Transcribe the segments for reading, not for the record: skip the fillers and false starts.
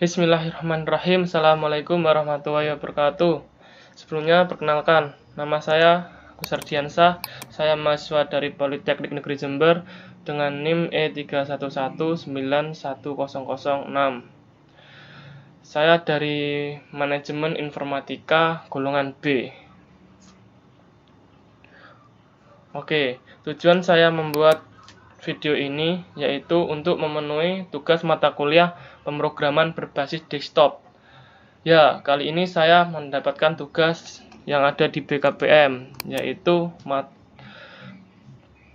Bismillahirrahmanirrahim. Assalamualaikum warahmatullahi wabarakatuh. Sebelumnya perkenalkan, nama saya Agus Ardiansah. Saya mahasiswa dari Politeknik Negeri Jember dengan NIM E311910006. Saya dari Manajemen Informatika golongan B. Oke, tujuan saya membuat video ini yaitu untuk memenuhi tugas mata kuliah pemrograman berbasis desktop. Ya, kali ini saya mendapatkan tugas yang ada di BKPM, yaitu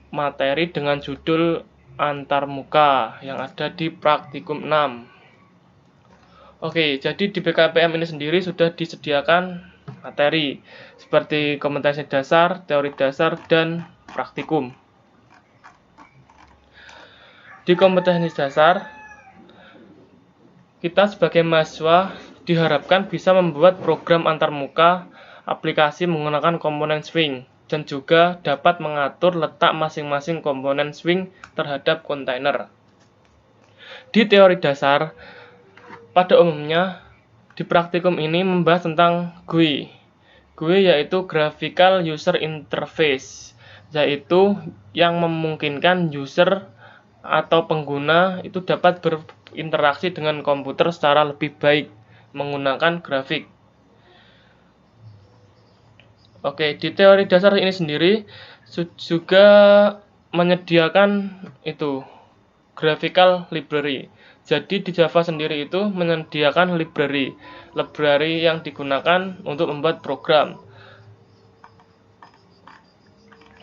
materi dengan judul antarmuka yang ada di praktikum 6. Oke, jadi di BKPM ini sendiri sudah disediakan materi seperti kompetensi dasar, teori dasar, dan praktikum. Di kompetensi dasar, kita sebagai mahasiswa diharapkan bisa membuat program antarmuka aplikasi menggunakan komponen swing dan juga dapat mengatur letak masing-masing komponen swing terhadap kontainer. Di teori dasar, pada umumnya di praktikum ini membahas tentang GUI. GUI yaitu Graphical User Interface, yaitu yang memungkinkan user atau pengguna itu dapat berinteraksi dengan komputer secara lebih baik menggunakan grafik. Oke, di teori dasar ini sendiri juga menyediakan itu graphical library. Jadi di Java sendiri itu menyediakan library yang digunakan untuk membuat program.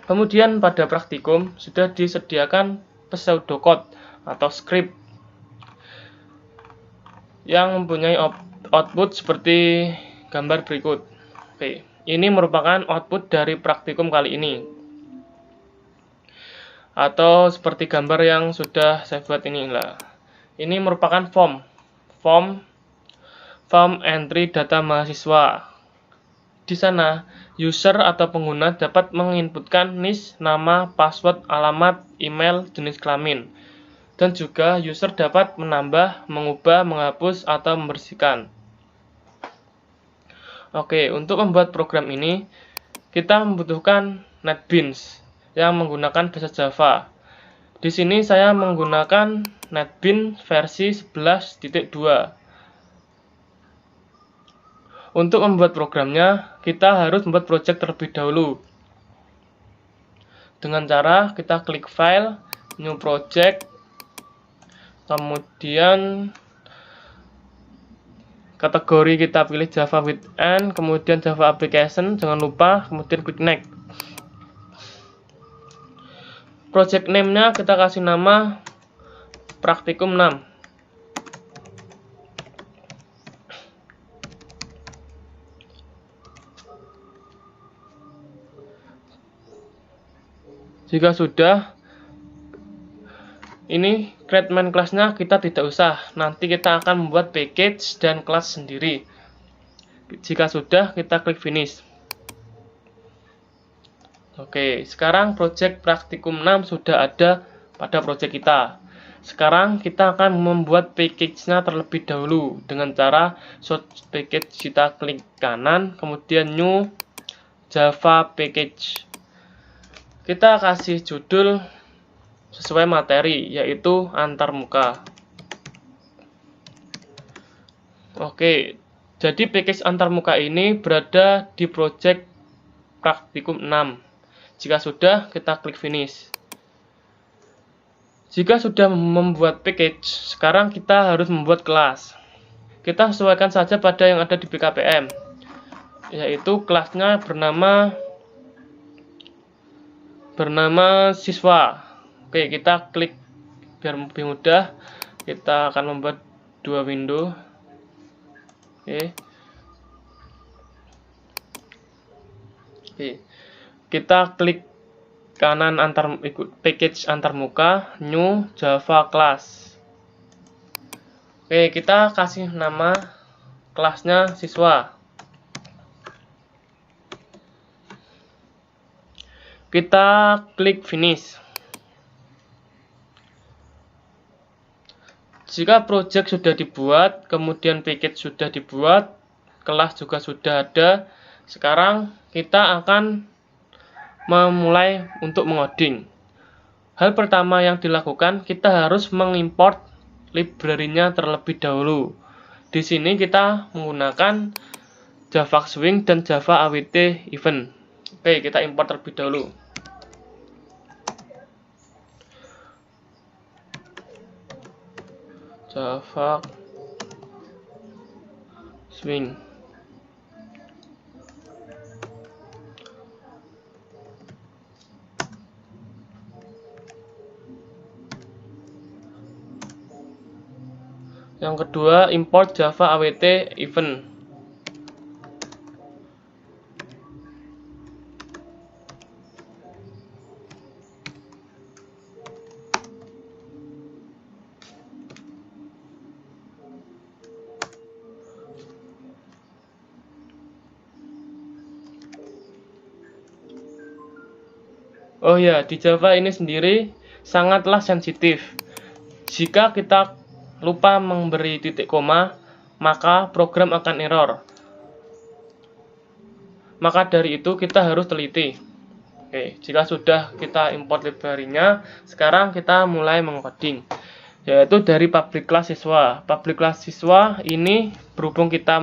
Kemudian pada praktikum sudah disediakan pseudocode atau script yang mempunyai output seperti gambar berikut. Oke, ini merupakan output dari praktikum kali ini. Atau seperti gambar yang sudah saya buat ini lah. Ini merupakan form entry data mahasiswa. Di sana, user atau pengguna dapat menginputkan NIS, nama, password, alamat, email, jenis kelamin. Dan juga user dapat menambah, mengubah, menghapus, atau membersihkan. Oke, untuk membuat program ini, kita membutuhkan NetBeans yang menggunakan bahasa Java. Di sini saya menggunakan NetBeans versi 11.2. Untuk membuat programnya, kita harus membuat project terlebih dahulu. Dengan cara kita klik File, New Project, kemudian kategori kita pilih Java with N, kemudian Java Application, jangan lupa, kemudian klik Next. Project name-nya kita kasih nama Praktikum 6. Jika sudah, ini create main class-nya kita tidak usah, nanti kita akan membuat package dan kelas sendiri. Jika sudah, kita klik finish. Oke, sekarang project praktikum 6 sudah ada pada project kita. Sekarang kita akan membuat package-nya terlebih dahulu dengan cara source package, kita klik kanan, kemudian new Java package. Kita kasih judul sesuai materi, yaitu antarmuka. Oke, jadi package antarmuka ini berada di project praktikum 6. Jika sudah, kita klik finish. Jika sudah membuat package, sekarang kita harus membuat kelas. Kita sesuaikan saja pada yang ada di BKPM, yaitu kelasnya bernama siswa. Oke, kita klik biar lebih mudah. Kita akan membuat dua window. Oke. Kita klik kanan package antarmuka, new Java class. Oke, kita kasih nama kelasnya siswa. Kita klik finish. jika project sudah dibuat, kemudian package sudah dibuat, kelas juga sudah ada, sekarang kita akan memulai untuk mengoding. Hal pertama yang dilakukan, kita harus mengimport library-nya terlebih dahulu. Di sini kita menggunakan Java Swing dan Java AWT Event. Oke, kita import terlebih dahulu. Java Swing. Yang kedua, import Java AWT Event. Oh ya, di Java ini sendiri sangatlah sensitif. Jika kita lupa memberi titik koma, maka program akan error. Maka dari itu kita harus teliti. Oke, jika sudah kita import library-nya, sekarang kita mulai mengoding. Yaitu dari public class siswa. Public class siswa ini berhubung kita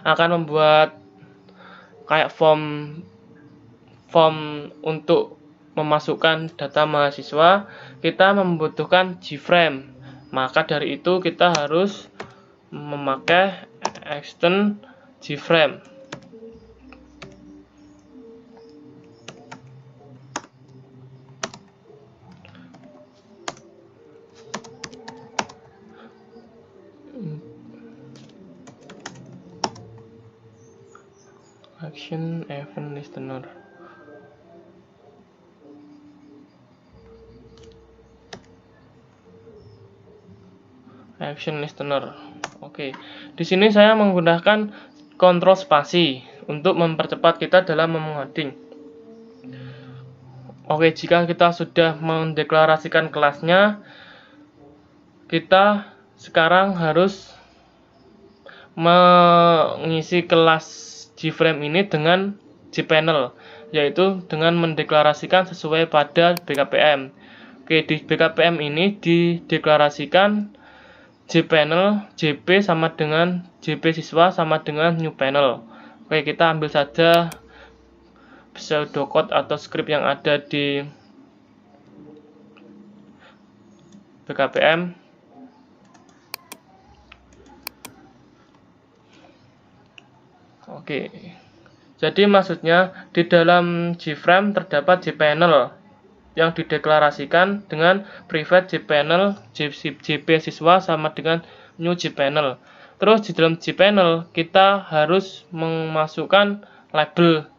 akan membuat kayak form untuk memasukkan data mahasiswa, kita membutuhkan JFrame. Maka dari itu kita harus memakai extend JFrame. Action event listener. Action listener. Oke. Di sini saya menggunakan kontrol spasi untuk mempercepat kita dalam mengoding. Oke, jika kita sudah mendeklarasikan kelasnya, kita sekarang harus mengisi kelas JFrame ini dengan JPanel, yaitu dengan mendeklarasikan sesuai pada BKPM. Oke, di BKPM ini dideklarasikan JPanel, JP sama dengan JP siswa sama dengan new panel. Oke, kita ambil saja pseudocode atau script yang ada di BKPM. Oke, jadi maksudnya di dalam JFrame terdapat JPanel yang dideklarasikan dengan private JPanel JP siswa sama dengan new JPanel. Terus di dalam JPanel kita harus memasukkan label,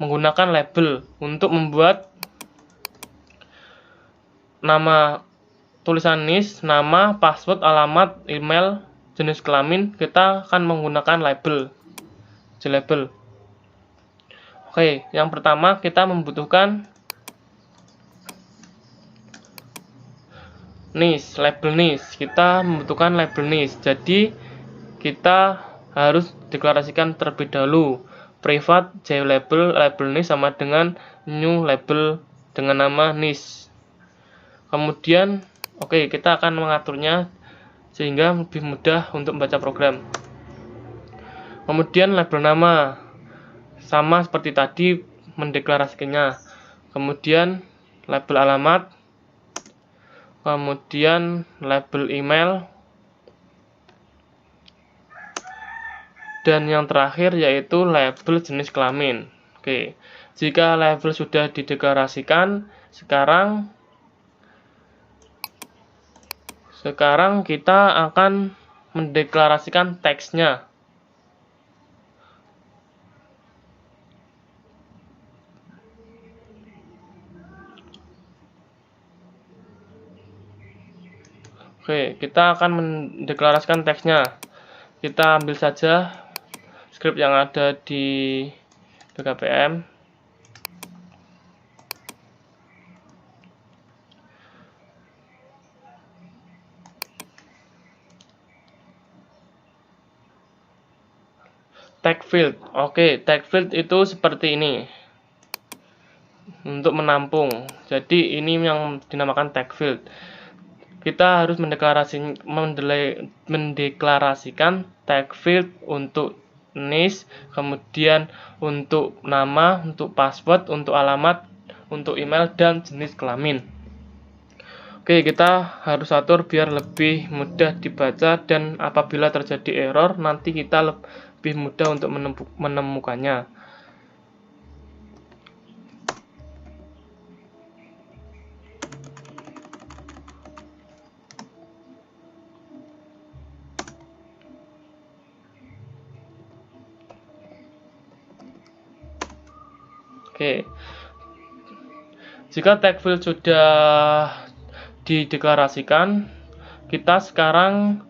menggunakan label untuk membuat nama tulisan NIS, nama, password, alamat, email, jenis kelamin. Kita akan menggunakan label, JLabel. Oke, yang pertama kita membutuhkan NIS, label NIS. Kita membutuhkan label NIS. Jadi kita harus deklarasikan terlebih dahulu private JLabel label NIS sama dengan new label dengan nama NIS. Kemudian kita akan mengaturnya sehingga lebih mudah untuk membaca program. Kemudian label nama sama seperti tadi mendeklarasikannya. Kemudian label alamat, kemudian label email, dan yang terakhir yaitu label jenis kelamin. Oke, jika label sudah dideklarasikan, sekarang kita akan mendeklarasikan teksnya. Oke, kita akan mendeklarasikan teksnya. Kita ambil saja script yang ada di BKPM. field. Oke, tag field itu seperti ini. Untuk menampung. Jadi ini yang dinamakan tag field. Kita harus mendeklarasikan tag field untuk NIS, kemudian untuk nama, untuk password, untuk alamat, untuk email, dan jenis kelamin. Oke, kita harus atur biar lebih mudah dibaca, dan apabila terjadi error nanti kita lebih mudah untuk menemukannya. Oke, jika tag field sudah dideklarasikan, kita sekarang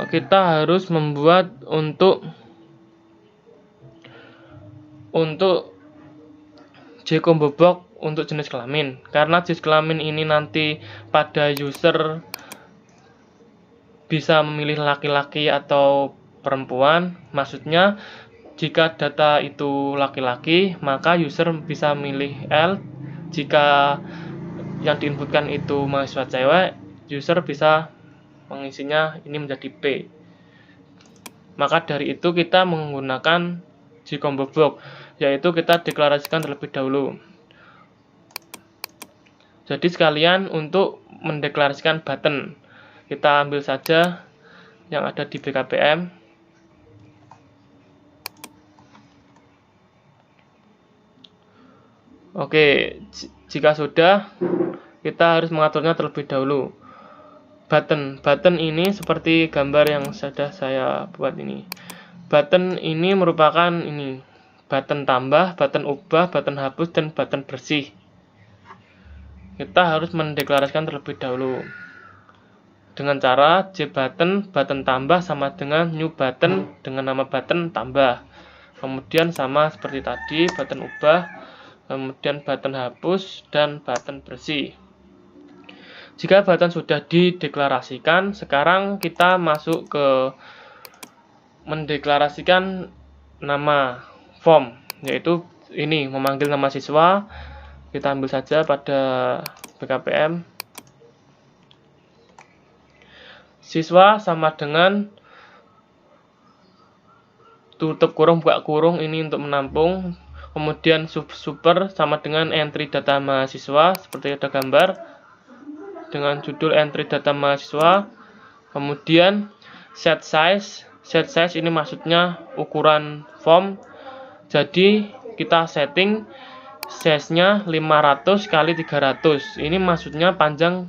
kita harus membuat untuk JCombo box untuk jenis kelamin, karena jenis kelamin ini nanti pada user bisa memilih laki-laki atau perempuan. Maksudnya jika data itu laki-laki, maka user bisa memilih L. Jika yang diinputkan itu mahasiswa cewek, user bisa mengisinya ini menjadi P. Maka dari itu kita menggunakan JCombo box, yaitu kita deklarasikan terlebih dahulu. Jadi sekalian untuk mendeklarasikan button, kita ambil saja yang ada di BKPM. Oke, jika sudah, kita harus mengaturnya terlebih dahulu. Button ini seperti gambar yang sudah saya buat ini. Button ini merupakan ini button tambah, button ubah, button hapus, dan button bersih. Kita harus mendeklarasikan terlebih dahulu dengan cara JButton button tambah sama dengan new button dengan nama button tambah. Kemudian sama seperti tadi, button ubah, kemudian button hapus, dan button bersih. Jika button sudah dideklarasikan, sekarang kita masuk ke mendeklarasikan nama form, yaitu ini memanggil nama siswa. Kita ambil saja pada BKPM. Siswa sama dengan tutup kurung buka kurung, ini untuk menampung. Kemudian super sama dengan entry data mahasiswa, seperti ada gambar dengan judul entry data mahasiswa. Kemudian set size ini maksudnya ukuran form. Jadi kita setting size-nya 500 kali 300. Ini maksudnya panjang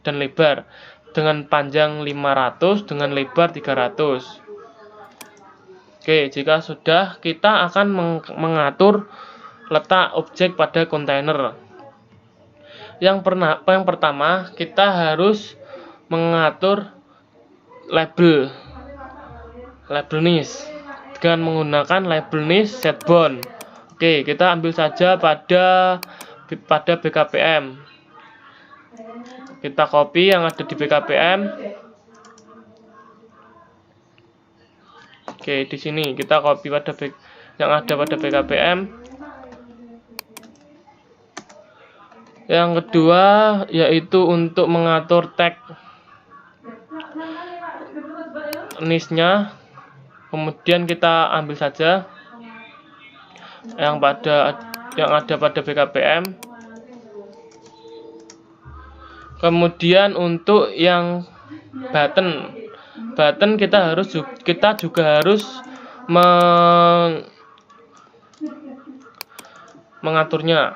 dan lebar. Dengan panjang 500 dengan lebar 300. Oke, jika sudah, kita akan mengatur letak objek pada kontainer. Yang pertama, kita harus mengatur label NIS dengan menggunakan label NIS setBound. Oke, kita ambil saja pada BKPM. Kita copy yang ada di BKPM. Oke, di sini kita copy yang ada pada BKPM. Yang kedua yaitu untuk mengatur tag NIS-nya. Kemudian kita ambil saja yang ada pada BKPM. Kemudian untuk yang button kita juga harus mengaturnya.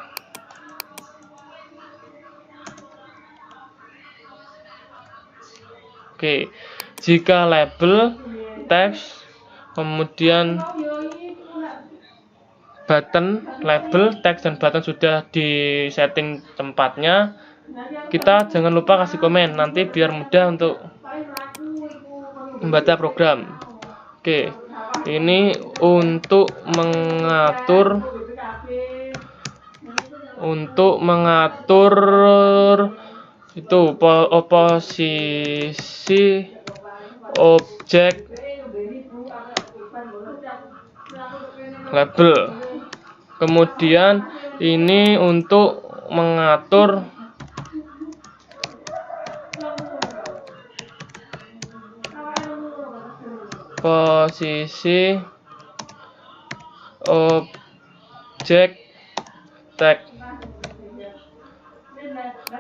Oke, jika label, text, kemudian button, label, text, dan button sudah di setting tempatnya, kita jangan lupa kasih komen, nanti biar mudah untuk membaca program. Oke, ini untuk mengatur itu posisi objek label. Kemudian ini untuk mengatur posisi objek tag.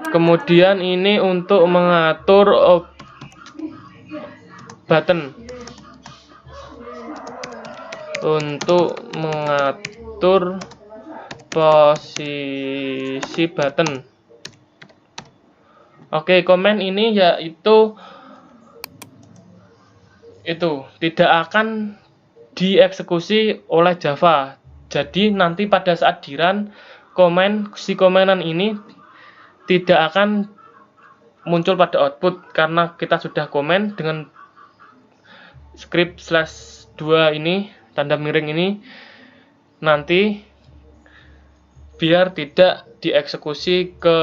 Kemudian ini untuk mengatur button. Untuk mengatur posisi button. Oke, komen ini yaitu tidak akan dieksekusi oleh Java. Jadi nanti pada saat di run, komenan ini tidak akan muncul pada output karena kita sudah komen dengan script /2 ini, tanda miring ini, nanti biar tidak dieksekusi ke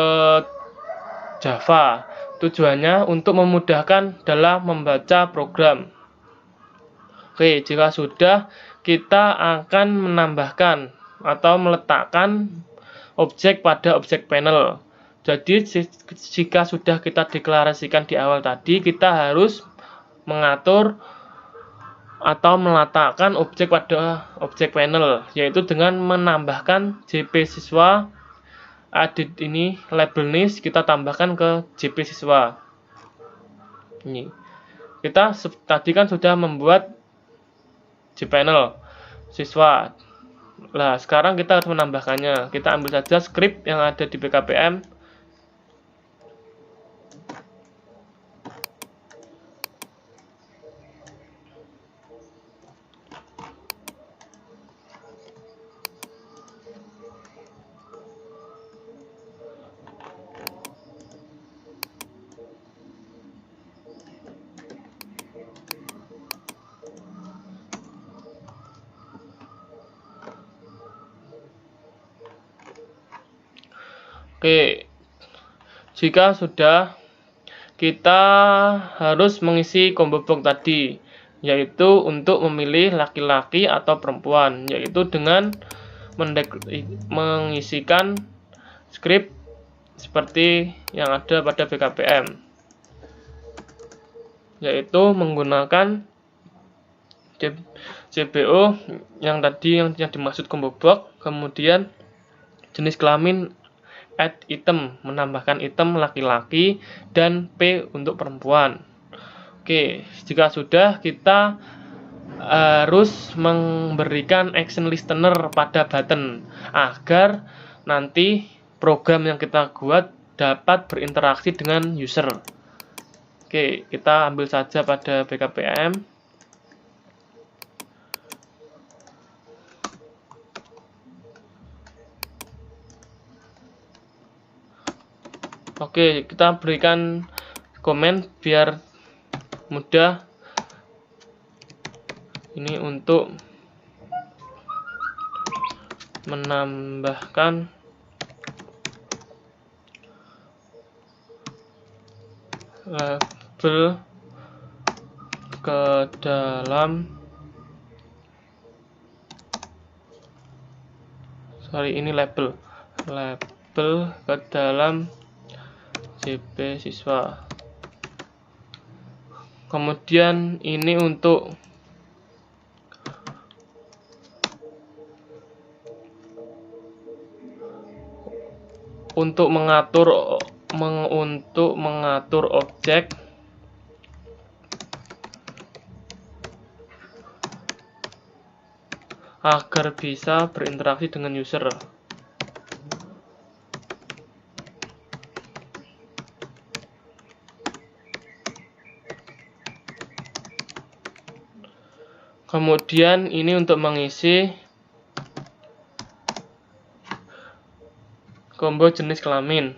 Java. Tujuannya untuk memudahkan dalam membaca program. Oke, jika sudah, kita akan menambahkan atau meletakkan objek pada objek panel. Jadi jika sudah kita deklarasikan di awal tadi, kita harus mengatur atau meletakkan objek pada objek panel, yaitu dengan menambahkan JP siswa. Edit ini label list kita tambahkan ke JP siswa. Ini kita tadi kan sudah membuat jpanel siswa. Nah, sekarang kita harus menambahkannya. Kita ambil saja script yang ada di BKPM. Oke, jika sudah, kita harus mengisi combo box tadi, yaitu untuk memilih laki-laki atau perempuan, yaitu dengan mengisikan script seperti yang ada pada BKPM, yaitu menggunakan CBO yang tadi yang dimaksud combo box, kemudian jenis kelamin add item, menambahkan item laki-laki, dan P untuk perempuan. Oke, jika sudah, kita harus memberikan action listener pada button agar nanti program yang kita buat dapat berinteraksi dengan user. Oke, kita ambil saja pada BKPM. Oke, kita berikan komen biar mudah. Ini untuk menambahkan label ke dalam label ke dalam JP siswa. Kemudian ini untuk mengatur objek agar bisa berinteraksi dengan user. Kemudian ini untuk mengisi combo jenis kelamin.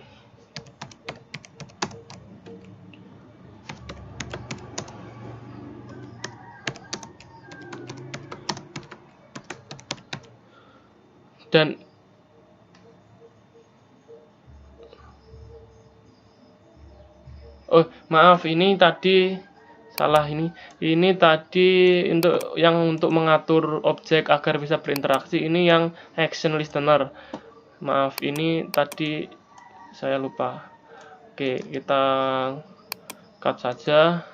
Dan maaf, ini tadi salah ini tadi untuk mengatur objek agar bisa berinteraksi, ini yang action listener. Maaf, ini tadi saya lupa. Oke, kita cut saja.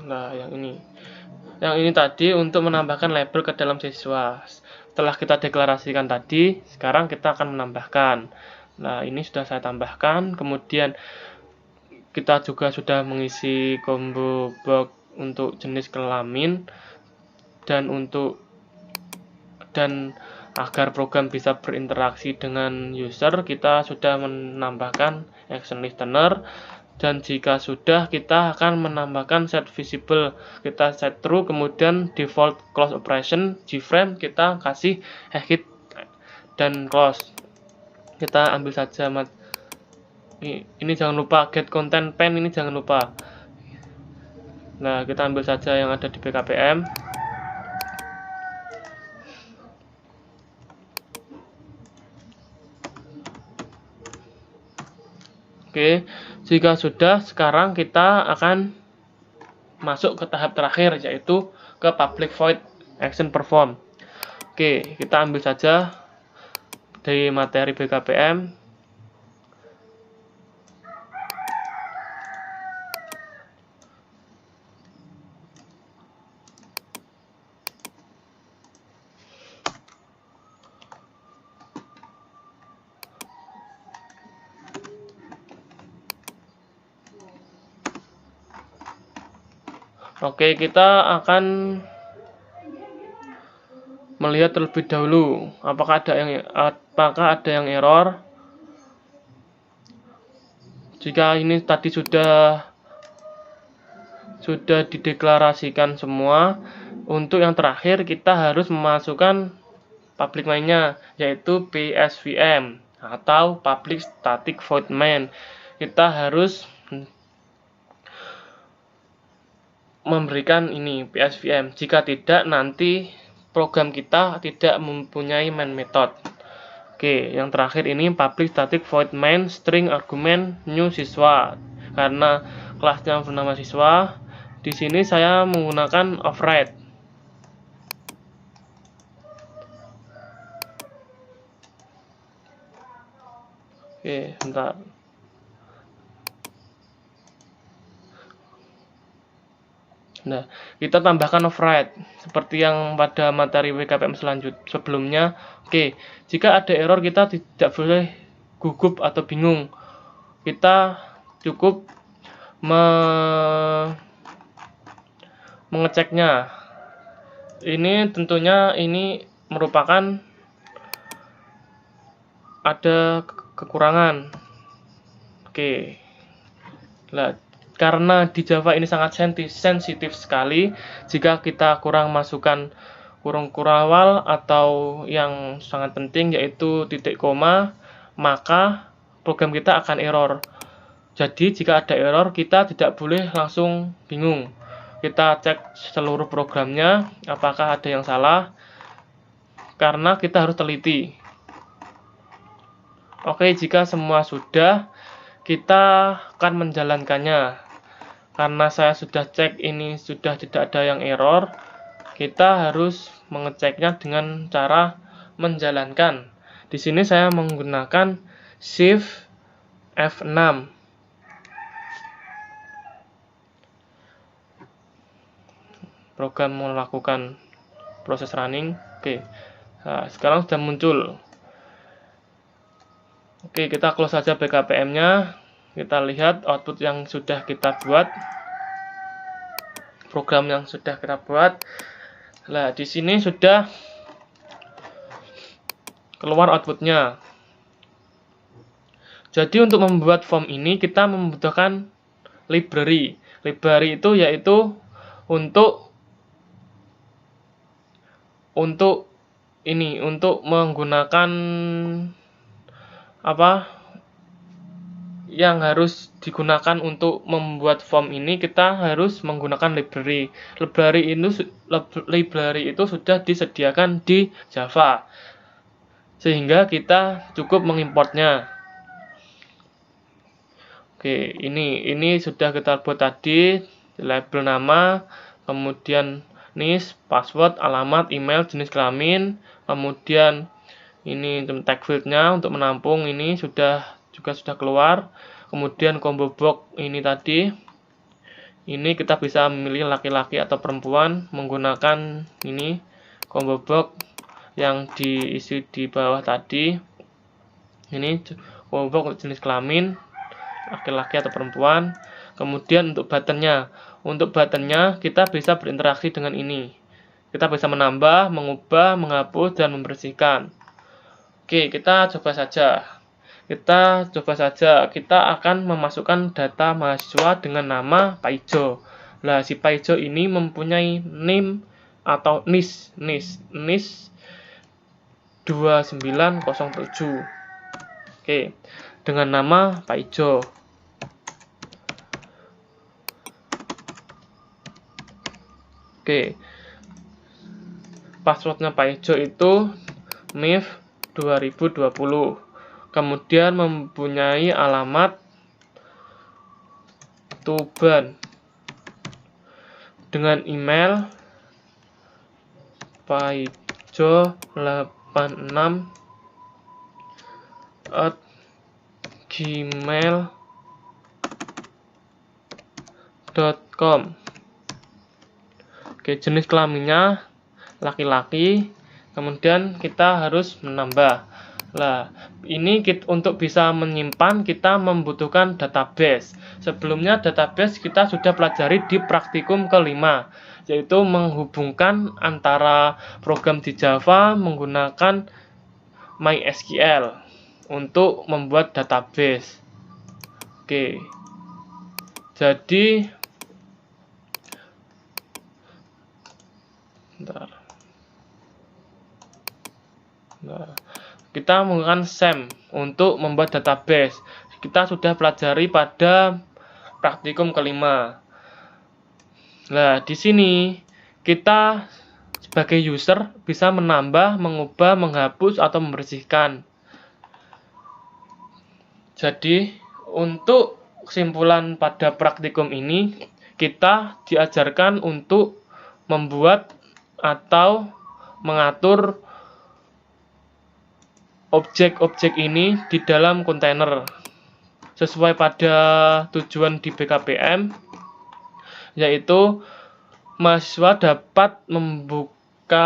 Nah, yang ini tadi untuk menambahkan label ke dalam siswa. Setelah kita deklarasikan tadi, sekarang kita akan menambahkan. Nah, ini sudah saya tambahkan. Kemudian kita juga sudah mengisi combo box untuk jenis kelamin dan agar program bisa berinteraksi dengan user, kita sudah menambahkan action listener. Dan jika sudah, kita akan menambahkan set visible, kita set true, kemudian default close operation gframe kita kasih exit dan close. Kita ambil saja ini jangan lupa get content pen, ini jangan lupa. Nah, kita ambil saja yang ada di BKPM. Oke, jika sudah, sekarang kita akan masuk ke tahap terakhir, yaitu ke public void action perform. Oke, kita ambil saja dari materi BKPM. Oke, kita akan melihat terlebih dahulu apakah ada yang error. Jika ini tadi sudah dideklarasikan semua, untuk yang terakhir kita harus memasukkan public main-nya, yaitu PSVM atau public static void main. Kita harus memberikan ini PSVM. Jika tidak, nanti program kita tidak mempunyai main method. Oke, yang terakhir ini public static void main string argument new siswa. Karena kelasnya bernama siswa, di sini saya menggunakan override. Oke, bentar. Nah, kita tambahkan override seperti yang pada materi BKPM sebelumnya. Oke, jika ada error kita tidak boleh gugup atau bingung. Kita cukup mengeceknya. Ini tentunya merupakan ada kekurangan. Oke. Nah, karena di Java ini sangat sensitif sekali, jika kita kurang masukkan kurung kurawal atau yang sangat penting yaitu titik koma, maka program kita akan error. Jadi jika ada error, kita tidak boleh langsung bingung. Kita cek seluruh programnya apakah ada yang salah, karena kita harus teliti. Oke, jika semua sudah, kita akan menjalankannya. Karena saya sudah cek ini sudah tidak ada yang error, kita harus mengeceknya dengan cara menjalankan. Di sini saya menggunakan Shift F6. Program melakukan proses running. Oke. Nah, sekarang sudah muncul. Oke, kita close saja BKPM-nya. Kita lihat output yang sudah kita buat, program yang sudah kita buat. Nah, di sini sudah keluar outputnya. Jadi untuk membuat form ini kita membutuhkan library. Library itu yaitu untuk menggunakan yang harus digunakan untuk membuat form ini, kita harus menggunakan library. Library itu sudah disediakan di Java, sehingga kita cukup mengimportnya. Oke, ini sudah kita buat tadi, label nama, kemudian NIS, password, alamat, email, jenis kelamin, kemudian ini tag fieldnya untuk menampung ini juga sudah keluar. Kemudian combo box ini tadi, ini kita bisa memilih laki-laki atau perempuan menggunakan ini combo box yang diisi di bawah tadi. Ini combo box jenis kelamin laki-laki atau perempuan. Kemudian untuk buttonnya kita bisa berinteraksi dengan ini. Kita bisa menambah, mengubah, menghapus, dan membersihkan. Oke, kita coba saja. Kita akan memasukkan data mahasiswa dengan nama Pak Ijo. Nah, si Pak Ijo ini mempunyai NIM atau NIS 2907. Oke, dengan nama Pak Ijo. Oke, passwordnya Pak Ijo itu MIF 2020. Kemudian mempunyai alamat Tuban dengan email paijo86@gmail.com. Oke, jenis kelaminnya laki-laki. Kemudian kita harus menambah. Nah, ini untuk bisa menyimpan kita membutuhkan database. Sebelumnya database kita sudah pelajari di praktikum kelima, yaitu menghubungkan antara program di Java menggunakan MySQL untuk membuat database. Oke, jadi kita menggunakan SAM untuk membuat database. Kita sudah pelajari pada praktikum kelima. Nah, di sini kita sebagai user bisa menambah, mengubah, menghapus, atau membersihkan. Jadi, untuk kesimpulan pada praktikum ini, kita diajarkan untuk membuat atau mengatur objek-objek ini di dalam kontainer sesuai pada tujuan di BKPM, yaitu mahasiswa dapat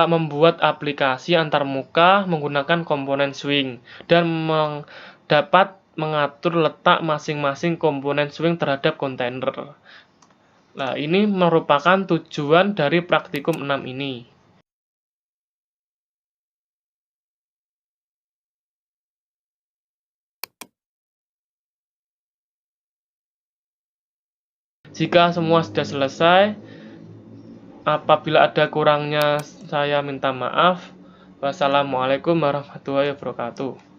membuat aplikasi antarmuka menggunakan komponen Swing dan dapat mengatur letak masing-masing komponen Swing terhadap kontainer. Nah, ini merupakan tujuan dari praktikum 6 ini. Jika semua sudah selesai, apabila ada kurangnya saya minta maaf. Wassalamualaikum warahmatullahi wabarakatuh.